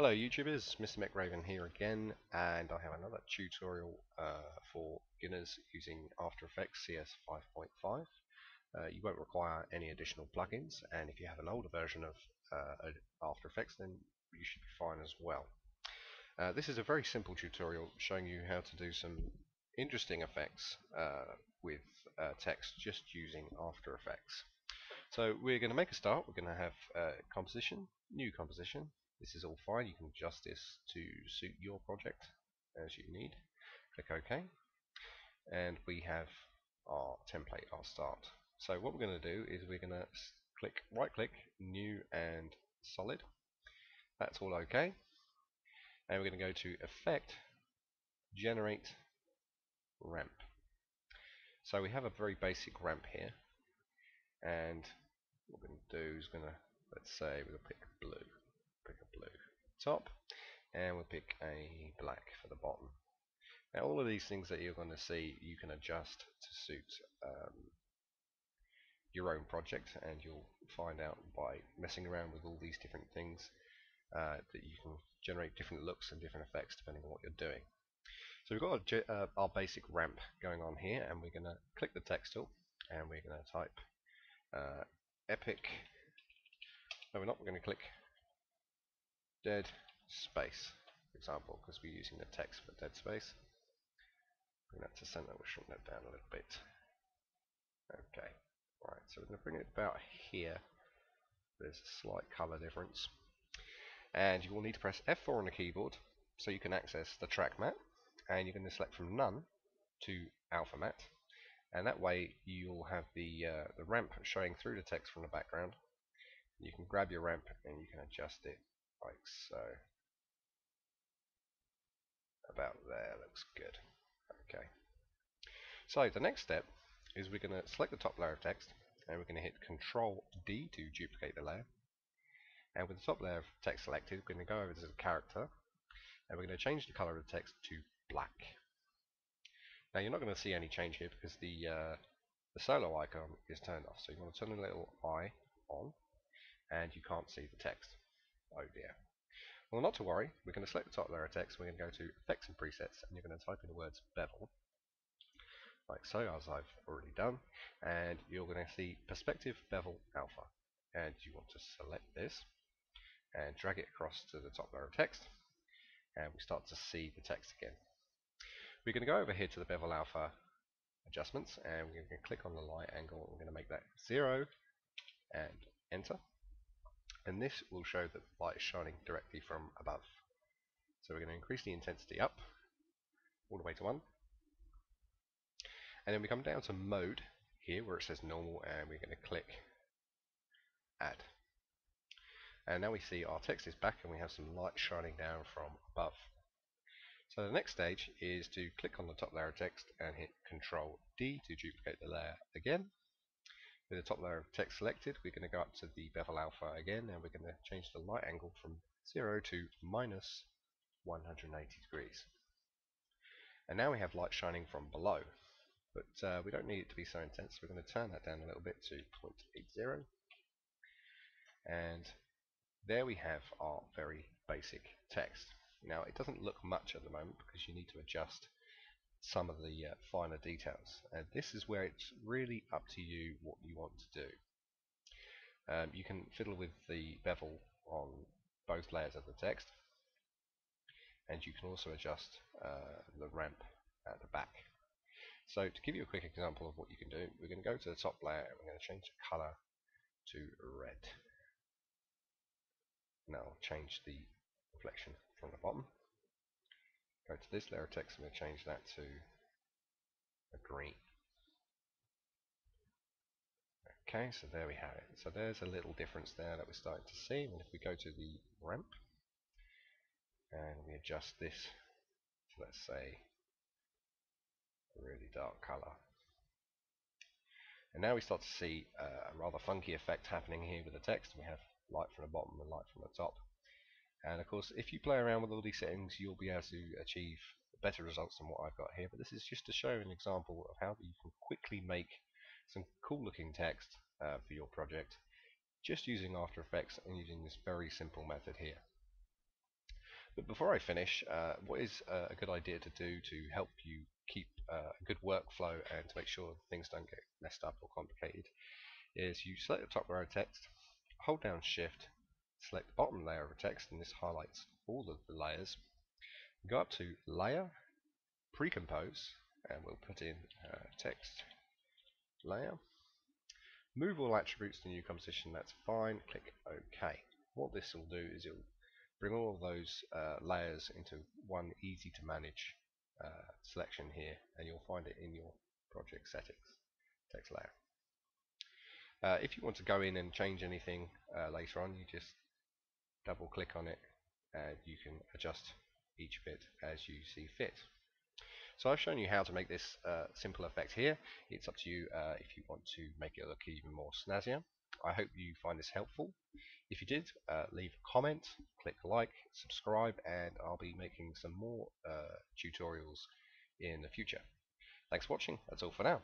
Hello YouTubers, MrMechraven here again, and I have another tutorial for beginners using After Effects CS 5.5. You won't require any additional plugins, and if you have an older version of After Effects then you should be fine as well. This is a very simple tutorial showing you how to do some interesting effects with text just using After Effects. So we're going to make a start. We're going to have composition, new composition. This is all fine. You can adjust this to suit your project as you need. Click OK, and we have our template, our start. So what we're going to do is we're going to right click, new and solid. That's all OK, and we're going to go to Effect, Generate Ramp. So we have a very basic ramp here, and what we're going to do is let's say we're going to pick blue. Pick a blue top, and we'll pick a black for the bottom. Now all of these things that you're going to see you can adjust to suit your own project, and you'll find out by messing around with all these different things that you can generate different looks and different effects depending on what you're doing. So we've got our basic ramp going on here, and we're going to click the text tool and we're going to type epic. No, we're not. We're going to click dead space, for example, because we're using the text for dead space. Bring that to center. We'll shrink that down a little bit. Okay, right. So we're going to bring it about here. There's a slight color difference, and you will need to press F4 on the keyboard so you can access the track matte, and you're going to select from none to alpha matte, and that way you'll have the ramp showing through the text from the background. You can grab your ramp and you can adjust it like so. About there, looks good. Okay. So the next step is we're going to select the top layer of text, and we're going to hit Control D to duplicate the layer. And with the top layer of text selected, we're going to go over to the character, and we're going to change the color of the text to black. Now you're not going to see any change here because the solo icon is turned off. So you want to turn the little eye on, and you can't see the text. Oh dear. Well, not to worry. We're going to select the top layer of text. We're going to go to Effects and Presets, and you're going to type in the words bevel, like so, as I've already done, and you're going to see Perspective Bevel Alpha, and you want to select this and drag it across to the top layer of text, and we start to see the text again. We're going to go over here to the Bevel Alpha adjustments, and we're going to click on the light angle. We're going to make that 0 and enter, and this will show that the light is shining directly from above. So we're going to increase the intensity up all the way to 1, and then we come down to mode here where it says normal, and we're going to click add. And now we see our text is back and we have some light shining down from above. So the next stage is to click on the top layer of text and hit Control D to duplicate the layer again. With the top layer of text selected, we're going to go up to the Bevel Alpha again, and we're going to change the light angle from 0 to minus 180 degrees. And now we have light shining from below, but we don't need it to be so intense. We're going to turn that down a little bit to 0.80, and there we have our very basic text. Now it doesn't look much at the moment because you need to adjust some of the finer details, and this is where it's really up to you what you want to do. You can fiddle with the bevel on both layers of the text, and you can also adjust the ramp at the back. So to give you a quick example of what you can do, we're going to go to the top layer and we're going to change the color to red. Now I'll change the reflection from the bottom. Go to this layer of text, I'm going to change that to a green. Okay, so there we have it. So there's a little difference there that we're starting to see. And if we go to the ramp and we adjust this to, let's say, a really dark color, and now we start to see a rather funky effect happening here with the text. We have light from the bottom and light from the top. And of course, if you play around with all these settings, you'll be able to achieve better results than what I've got here. But this is just to show an example of how you can quickly make some cool looking text for your project just using After Effects and using this very simple method here. But before I finish, what is a good idea to do to help you keep a good workflow and to make sure things don't get messed up or complicated is you select the top row of text, hold down Shift, select the bottom layer of the text, and this highlights all of the layers. Go up to Layer, Pre-compose, and we'll put in text layer. Move all attributes to new composition, that's fine, click OK. What this will do is it will bring all of those layers into one easy to manage selection here, and you'll find it in your project settings, text layer. If you want to go in and change anything later on, you just double click on it and you can adjust each bit as you see fit. So I've shown you how to make this simple effect here. It's up to you if you want to make it look even more snazzier. I hope you find this helpful. If you did, leave a comment, click like, subscribe, and I'll be making some more tutorials in the future. Thanks for watching. That's all for now.